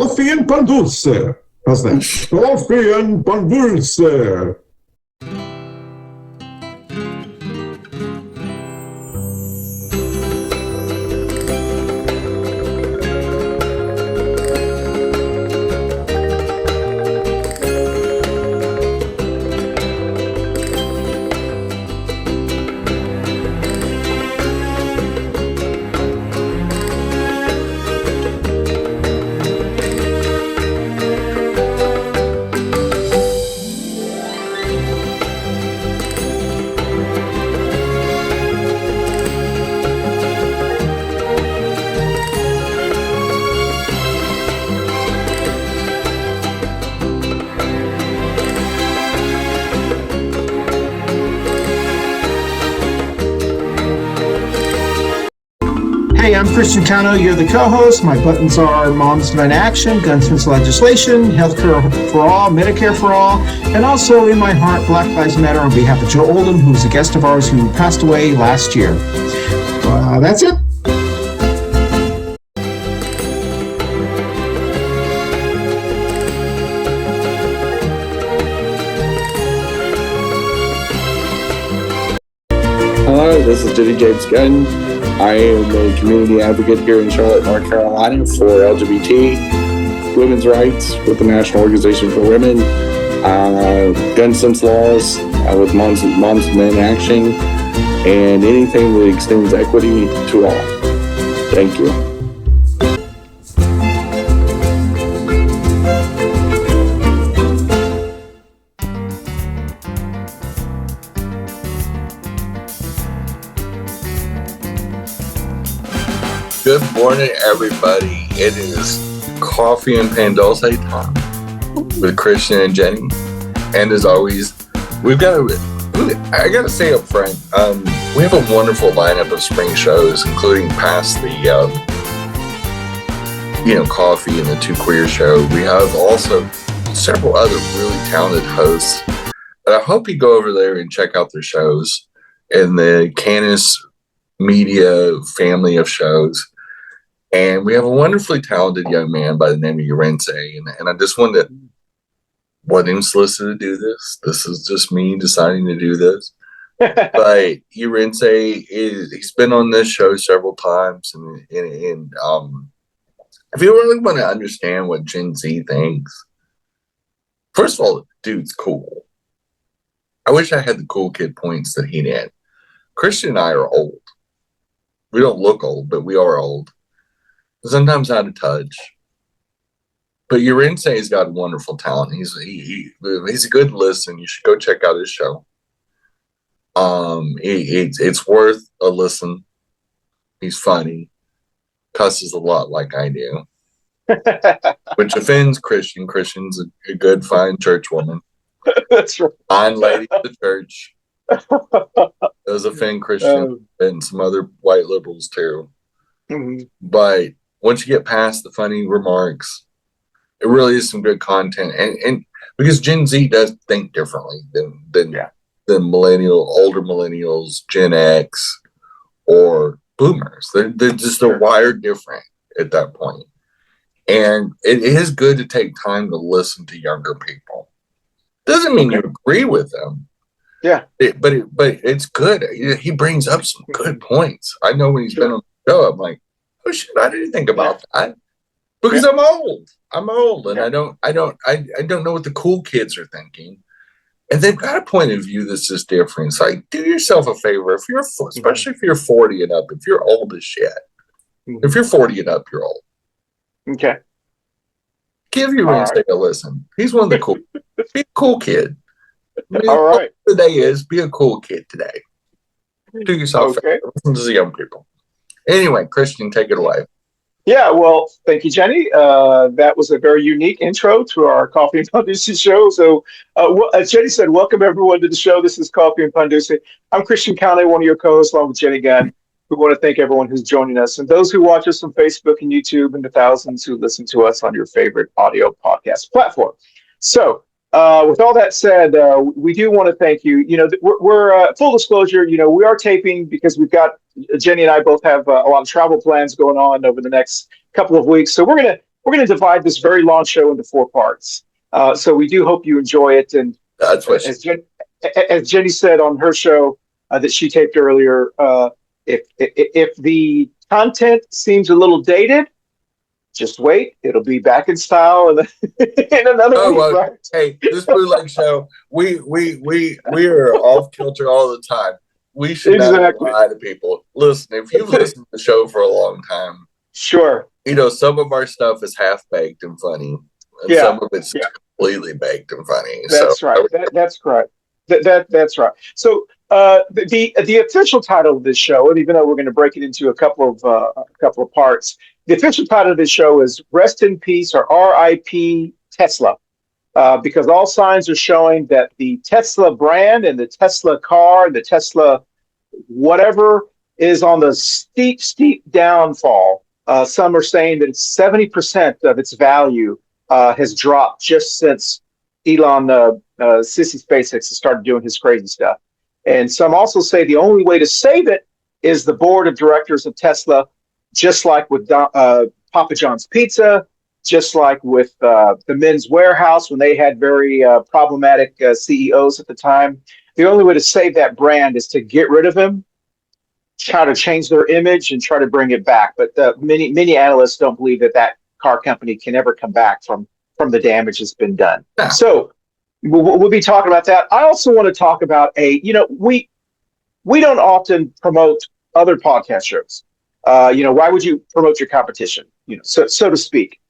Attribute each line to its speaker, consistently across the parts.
Speaker 1: Coffee and Pan Dulce. How's that? Coffee and Pan Dulce.
Speaker 2: Hey, I'm Christian Cano. You're the co-host. My buttons are Moms Demand Action, Gunsmiths Legislation, Healthcare for All, Medicare for All, and also in my heart, Black Lives Matter on behalf of Joe Oldham, who's a guest of ours who passed away last year. That's it.
Speaker 3: Hello, this is Jenny James Gunn. I am a community advocate here in Charlotte, North Carolina for LGBT women's rights with the National Organization for Women, gun sense laws with Moms Demand Action, and anything that extends equity to all. Thank you.
Speaker 4: Good morning, everybody. It is Coffee and Pan Dulce time with Christian and Jenny. And as always, I gotta say up front, we have a wonderful lineup of spring shows, including past the, Coffee and the Two Queer Show. We have also several other really talented hosts. And I hope you go over there and check out their shows in the Cannis media family of shows. And we have a wonderfully talented young man by the name of Urence. And I just wanted him solicited to do this. This is just me deciding to do this. But Urence he's been on this show several times. And if you really want to understand what Gen Z thinks, first of all, dude's cool. I wish I had the cool kid points that he did. Christian and I are old. We don't look old, but we are old. Sometimes out of touch. But Urence's got wonderful talent. He's a good listen. You should go check out his show. It's worth a listen. He's funny. Cusses a lot like I do. Which offends Christian. Christian's a good, fine church woman.
Speaker 5: That's right.
Speaker 4: Fine lady of the church. Does offend Christian and some other white liberals too.
Speaker 5: Mm-hmm.
Speaker 4: But once you get past the funny remarks, it really is some good content. And because Gen Z does think differently than older millennials, Gen X, or boomers. They're wired different at that point. And it is good to take time to listen to younger people. Doesn't mean you agree with them.
Speaker 5: Yeah.
Speaker 4: But it's good. He brings up some good points. I know when he's been on the show, I'm like, oh shit, I didn't think about that. Because I'm old. And I don't know what the cool kids are thinking. And they've got a point of view that's just different. It's like, do yourself a favor, especially if you're 40 and up, if you're old as shit. If you're 40 and up, you're old.
Speaker 5: Okay.
Speaker 4: Give Urence a listen. He's one of the cool. Be a cool kid.
Speaker 5: All right.
Speaker 4: Today is be a cool kid today. Do yourself a favor. Listen to the young people. Anyway, Christian, take it away.
Speaker 5: Yeah, well, thank you, Jenny. That was a very unique intro to our Coffee and Pan Dulce show. So, as Jenny said, welcome everyone to the show. This is Coffee and Pan Dulce. I'm Christian Cano, one of your co-hosts, along with Jenny Gunn. We want to thank everyone who's joining us and those who watch us on Facebook and YouTube, and the thousands who listen to us on your favorite audio podcast platform. So, with all that said, we do want to thank you. You know, we're full disclosure. You know, we are taping because we've got Jenny and I both have a lot of travel plans going on over the next couple of weeks. So we're going to we're going to divide this very long show into 4 parts. So we do hope you enjoy it. And
Speaker 4: That's what
Speaker 5: as Jenny said on her show that she taped earlier, if the content seems a little dated, just wait. It'll be back in style in another week. Right?
Speaker 4: Hey, this Blue Lake show, we are off kilter all the time. We should not lie to people. Listen, if you've listened to the show for a long time,
Speaker 5: sure,
Speaker 4: you know some of our stuff is half baked and funny, and some of it's completely baked and funny.
Speaker 5: That's right. That's correct. That's right. So the official title of this show, and even though we're going to break it into a couple of parts, the official title of this show is "Rest in Peace" or "R.I.P. Tesla," because all signs are showing that the Tesla brand and the Tesla car and the Tesla whatever is on the steep downfall. Some are saying that 70% of its value has dropped just since Elon Sissy SpaceX has started doing his crazy stuff. And some also say the only way to save it is the board of directors of Tesla, just like with Papa John's Pizza, just like with the Men's Warehouse when they had very problematic CEOs at the time. The only way to save that brand is to get rid of him, try to change their image, and try to bring it back. But many analysts don't believe that car company can ever come back from the damage that's been done. Yeah. So we'll be talking about that. I also want to talk about we don't often promote other podcast shows. Why would you promote your competition? So to speak.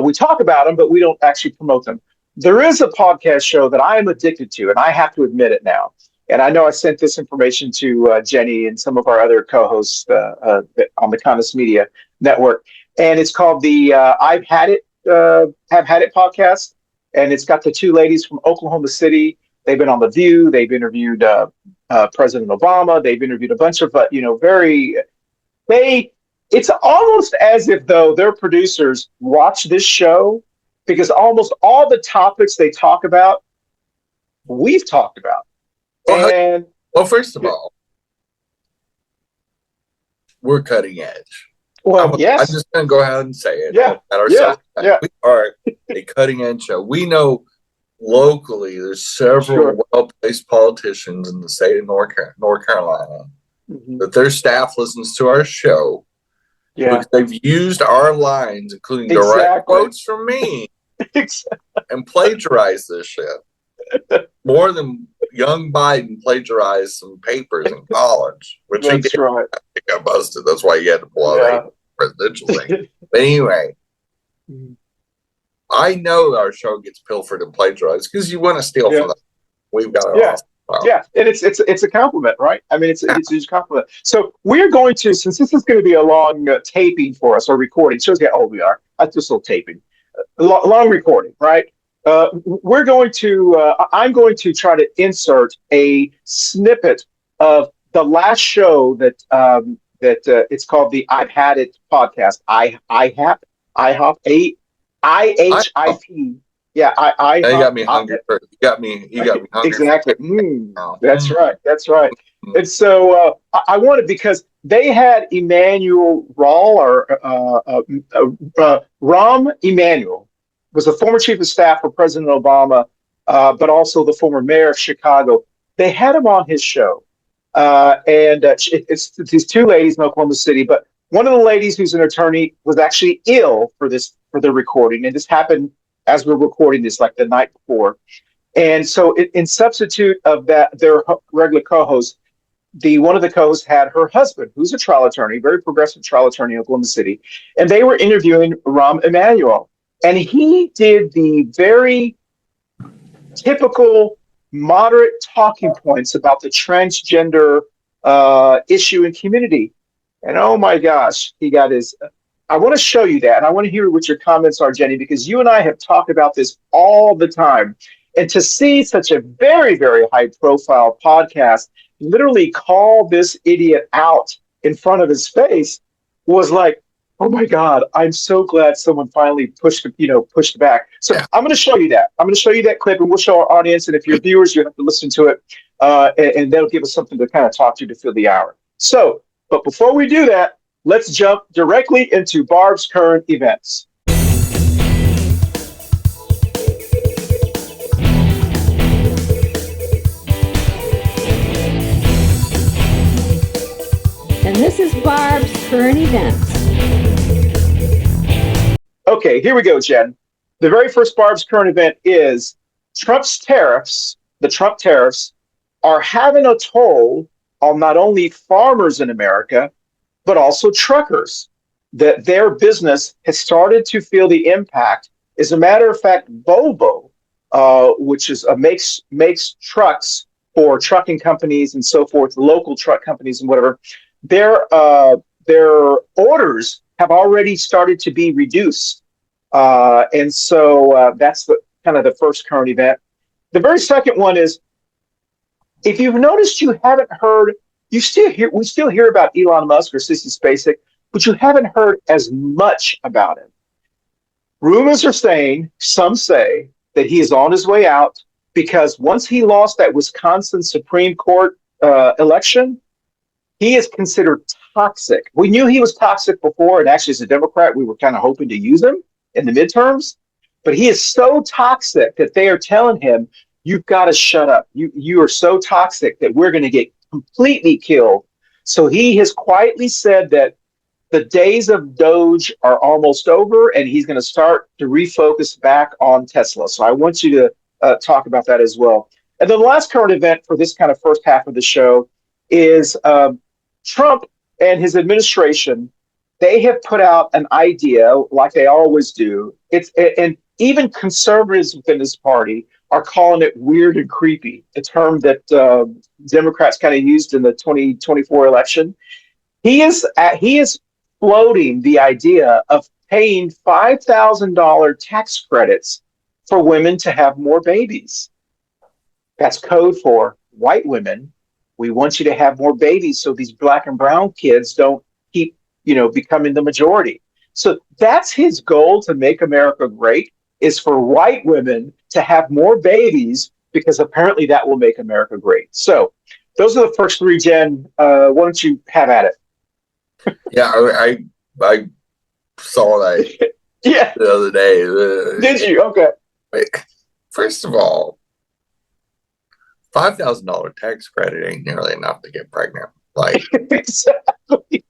Speaker 5: We talk about them, but we don't actually promote them. There is a podcast show that I am addicted to, and I have to admit it now. And I know I sent this information to Jenny and some of our other co-hosts on the Cannis Media Network, and it's called the Have Had It podcast, and it's got the 2 ladies from Oklahoma City. They've been on The View. They've interviewed President Obama. They've interviewed a bunch of It's almost as if though their producers watch this show, because almost all the topics they talk about, we've talked about.
Speaker 4: Well, first of all, we're cutting edge.
Speaker 5: Well, yes.
Speaker 4: I'm just going to go ahead and say it.
Speaker 5: Yeah.
Speaker 4: We are a cutting edge show. We know locally there's several well-placed politicians in the state of North Carolina that their staff listens to our show. Yeah. Because they've used our lines, including direct quotes from me, and plagiarized this shit. More than young Biden plagiarized some papers in college, which he did. Right. He got busted. That's why he had to pull out a presidential thing. But anyway, I know our show gets pilfered and plagiarized because you want to steal from them. We've got it all.
Speaker 5: Yeah, and it's a compliment, right? I mean, it's a huge compliment. So we're going to, since this is going to be a long taping for us, or recording, shows you how old we are. That's just a little taping, long recording, right? We're going to. I'm going to try to insert a snippet of the last show that it's called the I've Had It podcast. IHOP. Yeah,
Speaker 4: you got me hungry. You got me hungry.
Speaker 5: Exactly. That's right. That's right. And so I wanted, because they had Emmanuel Rawl, or Rahm Emanuel, was the former chief of staff for President Obama, but also the former mayor of Chicago. They had him on his show, and it's these 2 ladies in Oklahoma City. But one of the ladies, who's an attorney, was actually ill for the recording, and this happened as we're recording this, like the night before. And so in substitute of that, their regular co-host, one of the co-hosts had her husband, who's a trial attorney, very progressive trial attorney in Oklahoma City. And they were interviewing Rahm Emanuel. And he did the very typical moderate talking points about the transgender issue and community. And oh my gosh, he got his... I want to show you that, and I want to hear what your comments are, Jenny, because you and I have talked about this all the time. And to see such a very, very high-profile podcast literally call this idiot out in front of his face was like, oh my God, I'm so glad someone finally pushed back. So I'm going to show you that. I'm going to show you that clip, and we'll show our audience. And if you're viewers, you have to listen to it, and that'll give us something to kind of talk to fill the hour. So, but before we do that, let's jump directly into Barb's current events.
Speaker 6: current events.
Speaker 5: Okay, here we go, Jen. The very first Barb's current event is Trump's tariffs, the Trump tariffs, are having a toll on not only farmers in America, but also truckers. That their business has started to feel the impact. As a matter of fact, Volvo, which is makes trucks for trucking companies and so forth, local truck companies and whatever, their orders have already started to be reduced, and so that's the kind of the first current event. The very second one is, if you've noticed, you haven't heard, we still hear about Elon Musk or Sissy Spacek, but you haven't heard as much about him. Rumors are saying, some say, that he is on his way out because once he lost that Wisconsin Supreme Court election, he is considered toxic. We knew he was toxic before, and actually as a Democrat, we were kind of hoping to use him in the midterms, but he is so toxic that they are telling him, you've got to shut up. You are so toxic that we're going to get completely killed. So he has quietly said that the days of Doge are almost over, and he's going to start to refocus back on Tesla. So I want you to talk about that as well. And then the last current event for this kind of first half of the show is Trump and his administration. They have put out an idea, like they always do. And even conservatives within this party are calling it weird and creepy, a term that Democrats kind of used in the 2024 election. He is floating the idea of paying $5,000 tax credits for women to have more babies. That's code for white women. We want you to have more babies so these black and brown kids don't keep, becoming the majority. So that's his goal, to make America great, is for white women to have more babies, because apparently that will make America great. So those are the first three, Jen. Why don't you have at it?
Speaker 4: Yeah, I saw that
Speaker 5: Yeah.
Speaker 4: the other day.
Speaker 5: Did you? Okay.
Speaker 4: First of all, $5,000 tax credit ain't nearly enough to get pregnant. Like,
Speaker 5: Exactly.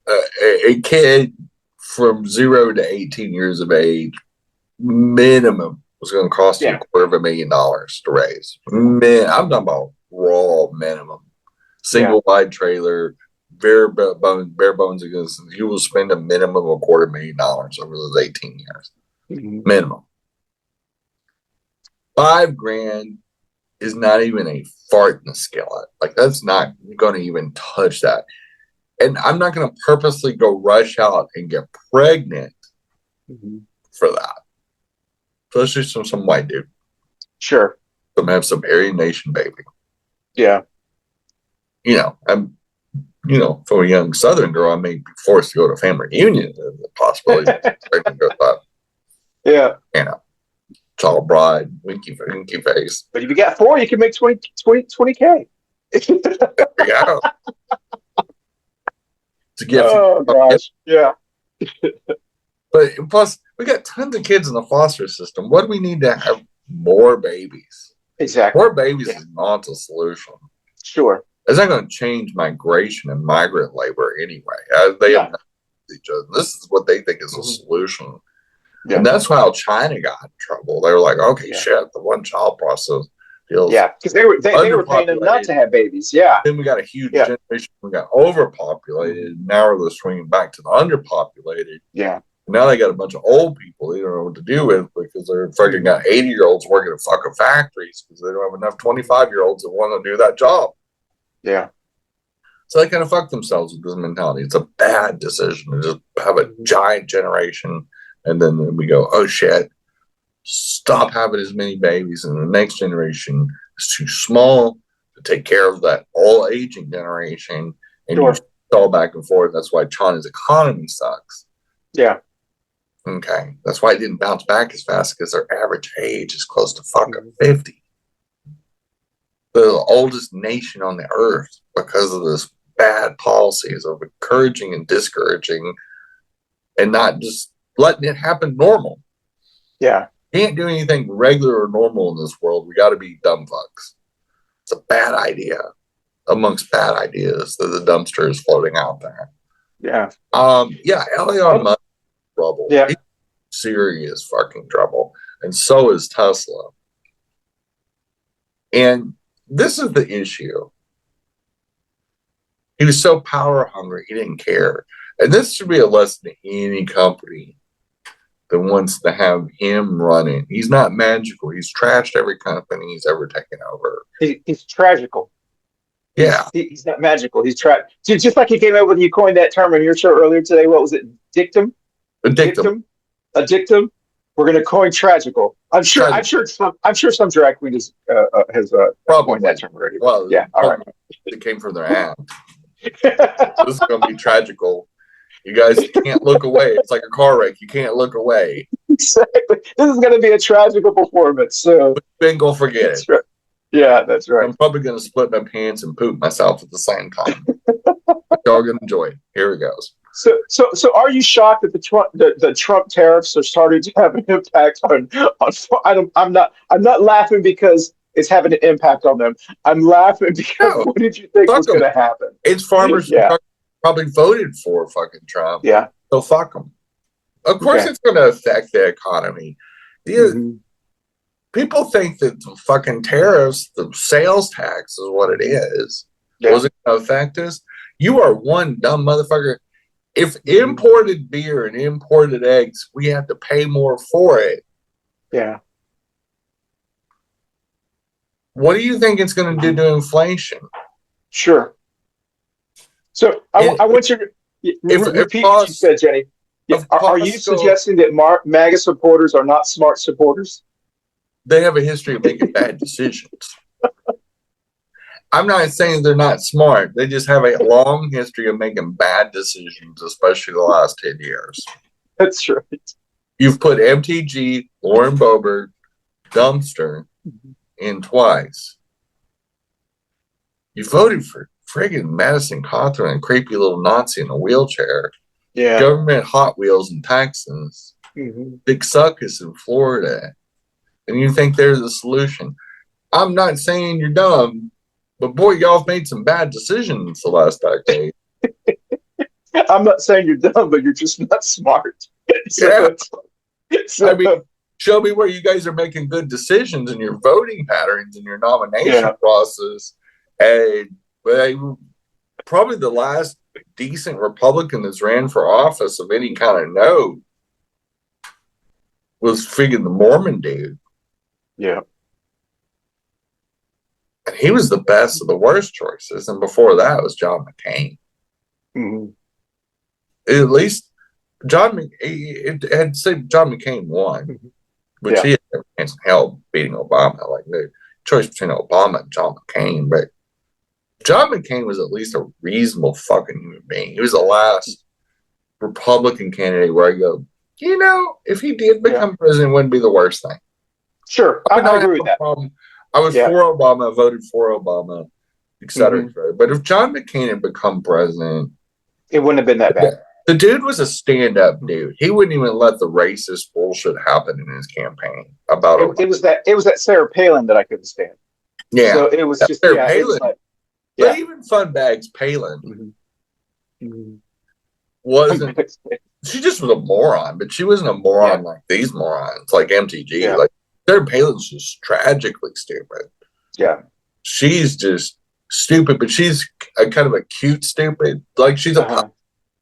Speaker 4: a kid from 0 to 18 years of age, minimum, was going to cost you $250,000 to raise. I'm talking about raw minimum. Single wide trailer, bare bones against, you will spend a minimum of $250,000 over those 18 years. Mm-hmm. Minimum. $5,000 is not even a fart in the skillet. Like, that's not going to even touch that. And I'm not going to purposely go rush out and get pregnant for that. Especially some white dude.
Speaker 5: Sure.
Speaker 4: Some have some Aryan Nation baby.
Speaker 5: Yeah.
Speaker 4: I'm from a young Southern girl, I may be forced to go to a family reunion. The possibility of go that.
Speaker 5: Yeah.
Speaker 4: Tall bride, winky face.
Speaker 5: But if you got 4, you can make 20K.
Speaker 4: There you go. It's a gift.
Speaker 5: Oh gosh. Yeah.
Speaker 4: But plus, we got tons of kids in the foster system. What do we need to have more babies?
Speaker 5: Exactly.
Speaker 4: More babies is not a solution.
Speaker 5: Sure.
Speaker 4: It's not going to change migration and migrant labor anyway. They have each other. This is what they think is a solution. Yeah. And that's how China got in trouble. They were like, okay, shit, the one child process feels.
Speaker 5: Yeah, because they were paying them not to have babies. Yeah.
Speaker 4: Then we got a huge generation. We got overpopulated. Now they're swinging back to the underpopulated.
Speaker 5: Yeah.
Speaker 4: Now they got a bunch of old people they don't know what to do with, because they're fucking got 80-year-olds working at fucking factories because they don't have enough 25-year-olds that want to do that job.
Speaker 5: Yeah.
Speaker 4: So they kind of fuck themselves with this mentality. It's a bad decision to just have a giant generation, and then we go, oh shit, stop having as many babies, and the next generation is too small to take care of that all aging generation, and you fall back and forth. That's why China's economy sucks.
Speaker 5: Yeah.
Speaker 4: Okay. That's why it didn't bounce back as fast, because their average age is close to fucking 50. They're the oldest nation on the earth because of this bad policies of encouraging and discouraging and not just letting it happen normal.
Speaker 5: Yeah.
Speaker 4: Can't do anything regular or normal in this world. We got to be dumb fucks. It's a bad idea. amongst bad ideas that the dumpster is floating out there.
Speaker 5: Yeah.
Speaker 4: Elon Musk is trouble.
Speaker 5: Yeah.
Speaker 4: He's serious fucking trouble. And so is Tesla. And this is the issue. He was so power hungry, he didn't care. And this should be a lesson to any company that wants to have him running. He's not magical. He's trashed every company he's ever taken over.
Speaker 5: He's tragical.
Speaker 4: Yeah.
Speaker 5: He's not magical. He's just like he came up with, you coined that term in your show earlier today. What was it? Dictum?
Speaker 4: A dictum.
Speaker 5: A dictum? We're going to coin tragical. I'm sure some drag queen has coined that term already.
Speaker 4: Well,
Speaker 5: yeah. All right.
Speaker 4: It came from their ass. This is going to be tragical. You guys can't look away. It's like a car wreck. You can't look away.
Speaker 5: Exactly. This is going to be a tragical performance. So
Speaker 4: Ben, go forget it.
Speaker 5: Right. Yeah, that's right.
Speaker 4: I'm probably going to split my pants and poop myself at the same time. Y'all going to enjoy it. Here it goes.
Speaker 5: So, are you shocked that the Trump tariffs are starting to have an impact on? I'm not laughing because it's having an impact on them. I'm laughing because what did you think was going to happen?
Speaker 4: It's farmers who probably voted for fucking Trump.
Speaker 5: Yeah.
Speaker 4: So fuck them. Of course, it's going to affect the economy. People think that the fucking tariffs, the sales tax, is what it is.
Speaker 5: Yeah.
Speaker 4: Was it going to affect us? You are one dumb motherfucker. If imported beer and imported eggs, we have to pay more for it.
Speaker 5: Yeah.
Speaker 4: What do you think it's going to do to inflation?
Speaker 5: Sure. So I want you to repeat what you said, Jenny. Yeah. Are you suggesting that MAGA supporters are not smart supporters?
Speaker 4: They have a history of making bad decisions. I'm not saying they're not smart. They just have a long history of making bad decisions, especially the last 10 years.
Speaker 5: That's right.
Speaker 4: You've put MTG, Lauren Boebert, Dumpster in twice. You voted for friggin' Madison Cawthorn, a creepy little Nazi in a wheelchair.
Speaker 5: Yeah.
Speaker 4: Government Hot Wheels in Texas. Big Suckus in Florida. And you think they're the solution. I'm not saying you're dumb, but boy, y'all have made some bad decisions the last decade.
Speaker 5: I'm not saying you're dumb, but you're just not smart.
Speaker 4: I mean, show me where you guys are making good decisions in your voting patterns and your nomination process. And probably the last decent Republican that's ran for office of any kind of note was friggin' the Mormon dude.
Speaker 5: Yeah.
Speaker 4: And he was the best of the worst choices. And before that was John McCain. At least it had said John McCain won, which he had never chance in hell beating Obama. Like the choice between Obama and John McCain. But John McCain was at least a reasonable fucking human being. He was the last Republican candidate where I go, if he did become president, it wouldn't be the worst thing.
Speaker 5: Sure, I agree with that.
Speaker 4: I was for Obama, voted for Obama, et cetera, et cetera. But if John McCain had become president,
Speaker 5: it wouldn't have been that bad.
Speaker 4: The dude was a stand-up dude. He wouldn't even let the racist bullshit happen in his campaign about
Speaker 5: it. Was that Sarah Palin that I couldn't stand.
Speaker 4: Yeah,
Speaker 5: so it was just
Speaker 4: Sarah Palin. But even Funbags Palin wasn't. She just was a moron, but she wasn't a moron like these morons, like MTG.
Speaker 5: Yeah.
Speaker 4: Like Sarah Palin's just tragically stupid.
Speaker 5: Yeah,
Speaker 4: she's just stupid, but she's a kind of a cute stupid. Like she's a.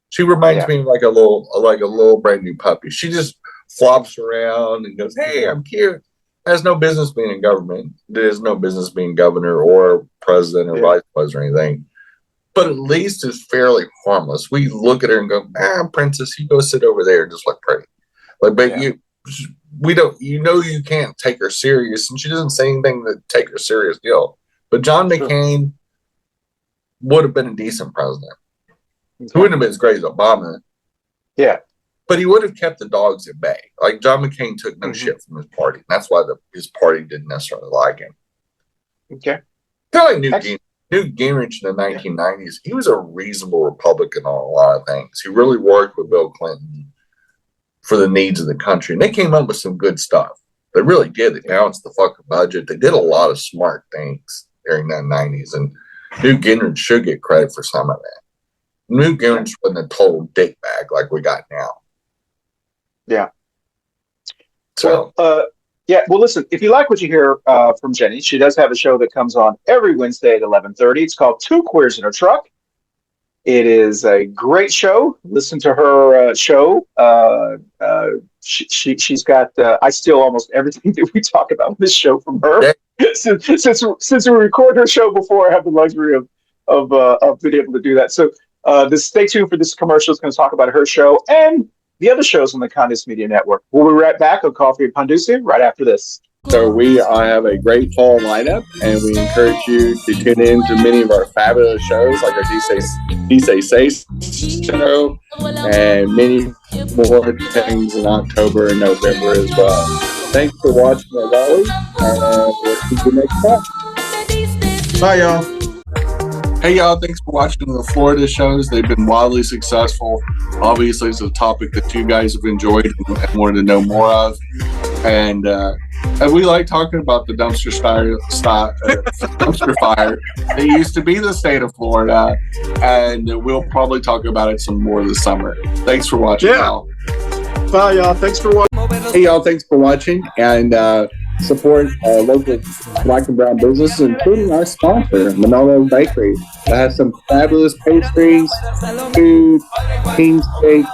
Speaker 4: She reminds me of like a little brand new puppy. She just flops around and goes, "Hey, I'm cute." Has no business being in government. There's no business being governor or president or vice president or anything. But at least is fairly harmless. We look at her and go, princess, you go sit over there and just look pretty. Like, but we don't, you can't take her serious. And she doesn't say anything to take her serious deal. But John McCain would have been a decent president. He wouldn't have been as great as Obama.
Speaker 5: Yeah.
Speaker 4: But he would have kept the dogs at bay. Like John McCain took no shit from his party. And that's why his party didn't necessarily like him.
Speaker 5: Okay.
Speaker 4: Kind of like Newt Gingrich in the 1990s. He was a reasonable Republican on a lot of things. He really worked with Bill Clinton for the needs of the country. And they came up with some good stuff. They really did. They balanced the fucking budget. They did a lot of smart things during that 90s. And Newt Gingrich should get credit for some of that. Newt Gingrich wasn't a total dickbag like we got now.
Speaker 5: Yeah.
Speaker 4: So,
Speaker 5: Well, listen, if you like what you hear from Jenny, she does have a show that comes on every Wednesday at 11:30. It's called Two Queers in a Truck. It is a great show. Listen to her show. She's got, I steal almost everything that we talk about in this show from her. Since we record her show before, I have the luxury of being able to do that. So stay tuned for this commercial. It's going to talk about her show and the other shows on the Cannis Media Network. We'll be right back on Coffee and Dulce right after this.
Speaker 3: So we have a great fall lineup, and we encourage you to tune in to many of our fabulous shows, like our Say show, and many more things in October and November as well. Thanks for watching, as always, and we'll see you next time.
Speaker 2: Bye, y'all.
Speaker 3: Hey, y'all, thanks for watching the Florida shows. They've been wildly successful. Obviously, it's a topic that you guys have enjoyed and wanted to know more of. And we like talking about the dumpster fire. It used to be the state of Florida, and we'll probably talk about it some more this summer. Thanks for watching, y'all.
Speaker 2: Bye, y'all. Thanks for watching.
Speaker 3: Hey, y'all, thanks for watching, and support local Black and brown businesses, including our sponsor, Manolo Bakery, that has some fabulous pastries, food, king cakes,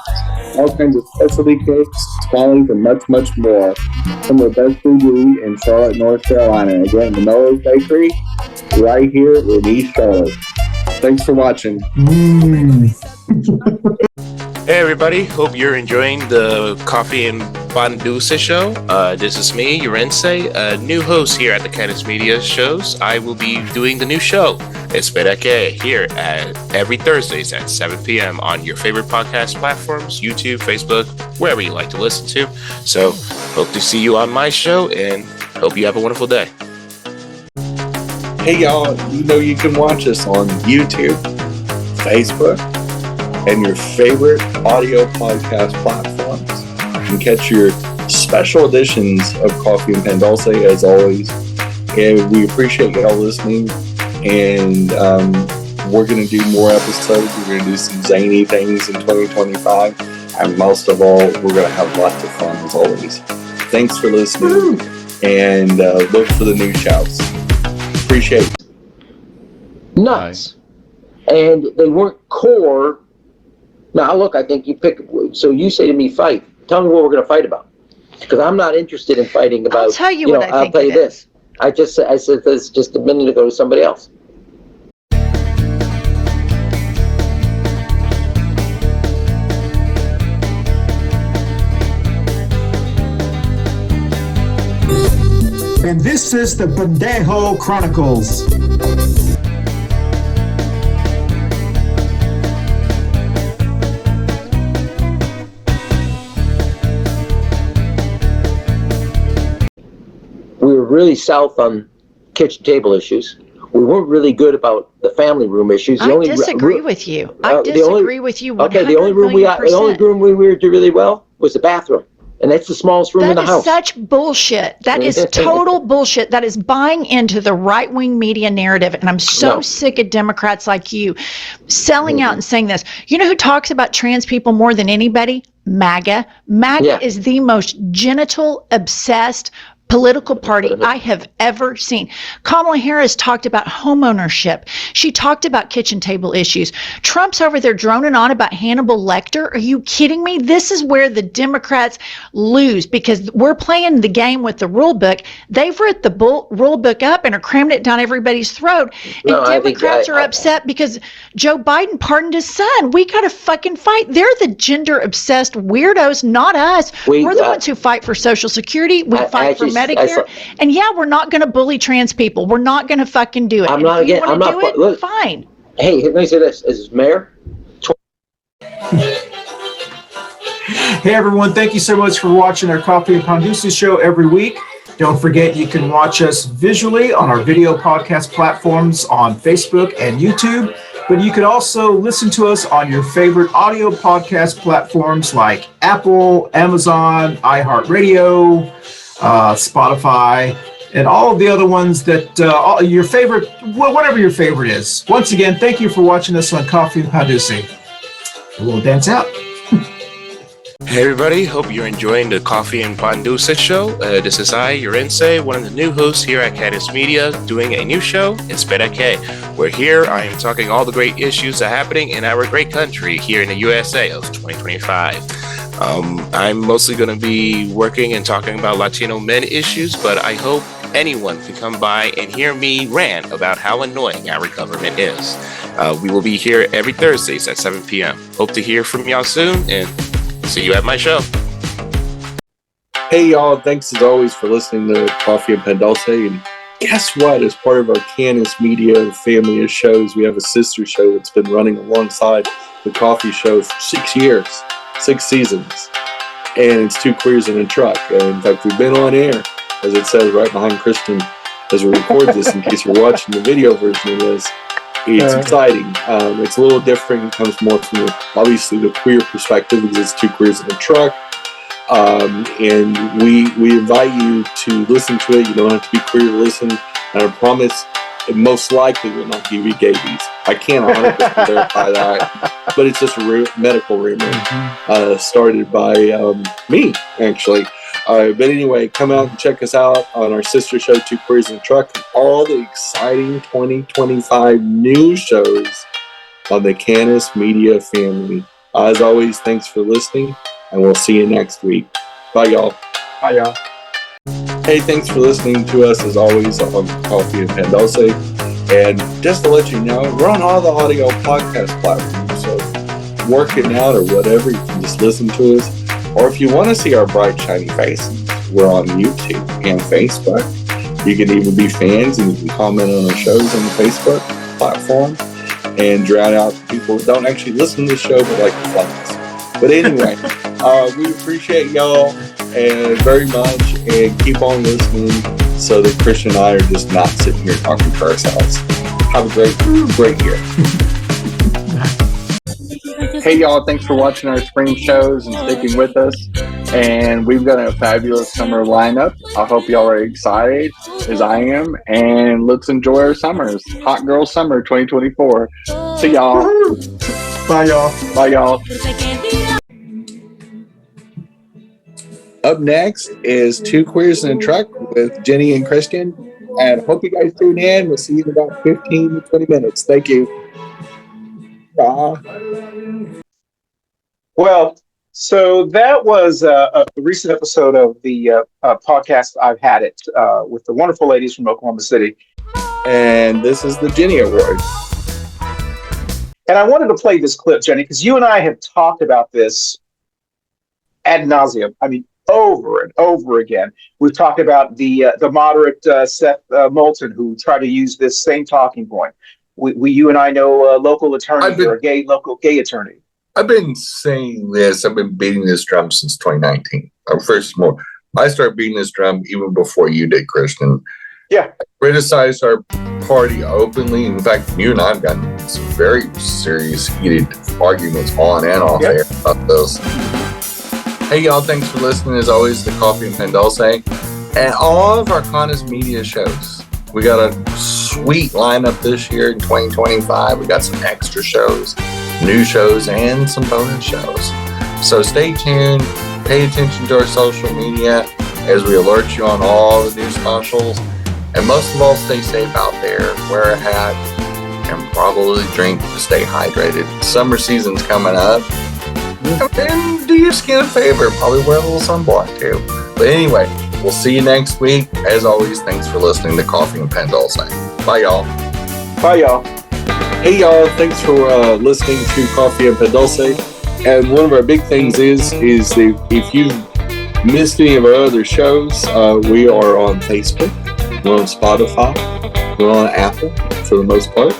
Speaker 3: all kinds of specialty cakes, swallows, and much, much more. Some of the best food you eat in Charlotte, North Carolina. Again, Manolo Bakery, right here in East Charlotte. Thanks for watching.
Speaker 6: Hey everybody, hope you're enjoying the Coffee and Pan Dulce Show. This is me, Yorense, a new host here at the Cannis Media Shows. I will be doing the new show, Espera Que, here at every Thursdays at 7 p.m. on your favorite podcast platforms, YouTube, Facebook, wherever you like to listen to. So, hope to see you on my show, and hope you have a wonderful day.
Speaker 3: Hey, y'all, you can watch us on YouTube, Facebook, and your favorite audio podcast platforms. You can catch your special editions of Coffee and Pan Dulce, as always. And we appreciate y'all listening. And we're going to do more episodes. We're going to do some zany things in 2025. And most of all, we're going to have lots of fun, as always. Thanks for listening. And look for the new shouts. Appreciate it.
Speaker 7: Nuts. And they weren't core. Now, look, I think you pick, so you say to me, fight. Tell me what we're going to fight about. Because I'm not interested in fighting about,
Speaker 8: I'll tell you what I
Speaker 7: I'll
Speaker 8: think
Speaker 7: tell you
Speaker 8: it is.
Speaker 7: this. I said this just a minute ago to somebody else.
Speaker 2: And this is the Pendejo Chronicles.
Speaker 7: We were really south on kitchen table issues. We weren't really good about the family room issues.
Speaker 8: I disagree with you. I disagree with you 100
Speaker 7: Okay, the only room we were do really well was the bathroom. And that's the smallest room in the house.
Speaker 8: That is such bullshit. That is total bullshit. That is buying into the right-wing media narrative. And I'm so sick of Democrats like you selling out and saying this. You know who talks about trans people more than anybody? MAGA. MAGA is the most genital-obsessed political party I have ever seen. Kamala Harris talked about homeownership. She talked about kitchen table issues. Trump's over there droning on about Hannibal Lecter. Are you kidding me? This is where the Democrats lose because we're playing the game with the rule book. They've ripped the rule book up and are cramming it down everybody's throat. And Democrats are upset because Joe Biden pardoned his son. We got to fucking fight. They're the gender-obsessed weirdos, not us. We're the ones who fight for Social Security. We fight for Medicare. And we're not going to bully trans people. We're not going to fucking do it.
Speaker 7: I'm not again. I'm not.
Speaker 8: Look, fine.
Speaker 7: Hey, let me say this: as mayor.
Speaker 2: Hey everyone, thank you so much for watching our Coffee and Pan Dulce show every week. Don't forget you can watch us visually on our video podcast platforms on Facebook and YouTube, but you can also listen to us on your favorite audio podcast platforms like Apple, Amazon, iHeartRadio, Spotify, and all of the other ones that your favorite, whatever your favorite is. Once again, thank you for watching us on Coffee Pan Dulce. We'll dance out.
Speaker 6: Hey everybody, hope you're enjoying the Coffee and Pan Dulce Show. This is Yorense, one of the new hosts here at Cannis Media, doing a new show, Espera Que. Where here I am talking all the great issues that are happening in our great country here in the USA of 2025. I'm mostly going to be working and talking about Latino men issues, but I hope anyone can come by and hear me rant about how annoying our government is. We will be here every Thursdays at 7 p.m. Hope to hear from y'all soon, and see you at my show.
Speaker 4: Hey y'all, thanks as always for listening to Coffee and Pan Dulce. And guess what? As part of our Cannis Media family of shows, we have a sister show that's been running alongside the Coffee Show for 6 years, 6 seasons. And it's Two Queers in a Truck. And in fact, we've been on air, as it says right behind Christian, as we record this, in case you're watching the video version of this. It's exciting. It's a little different. It comes more from obviously the queer perspective, because it's Two Queers in a Truck. And we invite you to listen to it. You don't have to be queer to listen. And I promise it most likely will not give you scabies. I can't 100% verify that, but it's just a medical rumor started by me, actually. But anyway, come out and check us out on our sister show, Two Queers in a Truck, and all the exciting 2025 new shows on the Cannis Media family. As always, thanks for listening, and we'll see you next week. Bye, y'all.
Speaker 5: Bye, y'all.
Speaker 4: Hey, thanks for listening to us, as always, on Coffee and Pan Dulce. And just to let you know, we're on all the audio podcast platforms, so working out or whatever, you can just listen to us. Or if you want to see our bright, shiny faces, we're on YouTube and Facebook. You can even be fans, and you can comment on our shows on the Facebook platform and drown out the people who don't actually listen to the show but like to fly us. But anyway, we appreciate y'all and very much, and keep on listening so that Christian and I are just not sitting here talking to ourselves. Have a great year. Hey y'all, thanks for watching our spring shows and sticking with us. And we've got a fabulous summer lineup. I hope y'all are excited as I am. And let's enjoy our summers. Hot Girl Summer 2024. See y'all.
Speaker 2: Bye, y'all.
Speaker 4: Bye, y'all. Up next is Two Queers in a Truck with Jenny and Christian. And hope you guys tune in. We'll see you in about 15 to 20 minutes. Thank you. Bye.
Speaker 5: Well, so that was a recent episode of the podcast I've Had It with the wonderful ladies from Oklahoma City.
Speaker 4: And this is the Jenny Award.
Speaker 5: And I wanted to play this clip, Jenny, because you and I have talked about this ad nauseum. I mean, over and over again. We've talked about the moderate Seth Moulton, who tried to use this same talking point. You and I know a local attorney, or a local gay attorney.
Speaker 4: I've been saying this. I've been beating this drum since 2019. First of all, I started beating this drum even before you did, Christian.
Speaker 5: Yeah.
Speaker 4: I criticized our party openly. In fact, you and I have gotten some very serious, heated arguments on and off air about this. Hey, y'all. Thanks for listening. As always, the Coffee and Pan Dulce and all of our Cannis Media shows. We got a sweet lineup this year in 2025. We got some extra shows, new shows, and some bonus shows. So stay tuned, pay attention to our social media as we alert you on all the new specials. And most of all, stay safe out there, wear a hat, and probably drink to stay hydrated. Summer season's coming up. And do your skin a favor, probably wear a little sunblock too. But anyway, we'll see you next week. As always, thanks for listening to Coffee and Pan Dulce. Bye, y'all.
Speaker 5: Bye, y'all.
Speaker 4: Hey, y'all. Thanks for listening to Coffee and Pan Dulce. And one of our big things is that if you missed any of our other shows, we are on Facebook, we're on Spotify, we're on Apple for the most part,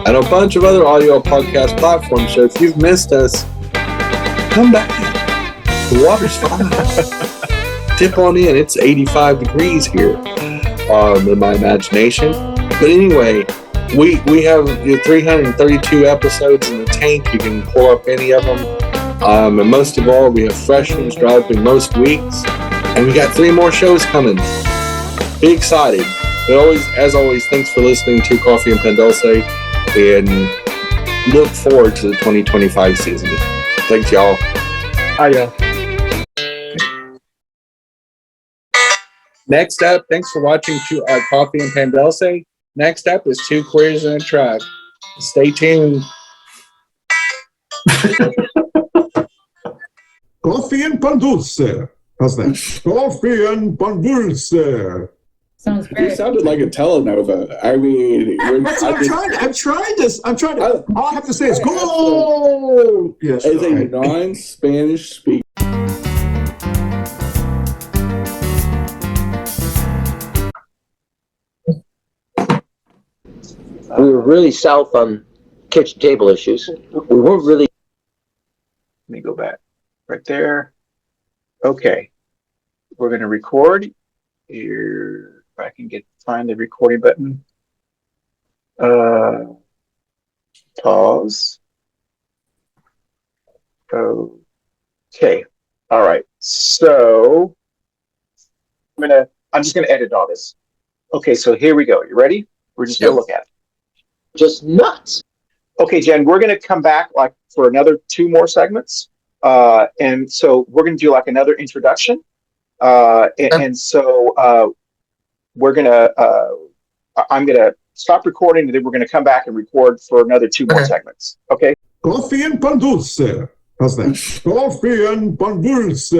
Speaker 4: and a bunch of other audio podcast platforms. So if you've missed us, come back. The water's fine. Dip on in. It's 85 degrees here in my imagination. But anyway, we have 332 episodes in the tank. You can pull up any of them. And most of all, we have fresh ones dropping most weeks. And we got 3 more shows coming.
Speaker 3: be excited. But as always, thanks for listening to Coffee and Pan Dulce, and look forward to the 2025 season. Thanks, y'all.
Speaker 5: Hiya.
Speaker 3: Next up, thanks for watching Coffee and Pan Dulce. Next up is Two Queers and a Track. Stay tuned.
Speaker 1: Coffee and Pan Dulce. How's that? Coffee and Pan Dulce.
Speaker 9: Sounds
Speaker 3: You
Speaker 9: great.
Speaker 3: sounded like a telenova. I mean,
Speaker 1: I'm trying to. All I have to say is go. Yes.
Speaker 3: as a non-Spanish speaker.
Speaker 7: We were really south on kitchen table issues. We weren't really.
Speaker 5: Let me go back right there. Okay. We're going to record here. If I can find the recording button. Pause. Okay. All right. So I'm just gonna edit all this. Okay, so here we go. You ready? We're just gonna look at it.
Speaker 7: Just nuts.
Speaker 5: Okay, Jen, we're gonna come back like for another 2 more segments. And so we're gonna do like another introduction. And so we're gonna I'm gonna stop recording and then we're gonna come back and record for another 2 more segments. Okay.
Speaker 1: Coffee and Pan Dulce. How's that? Coffee and Pan Dulce.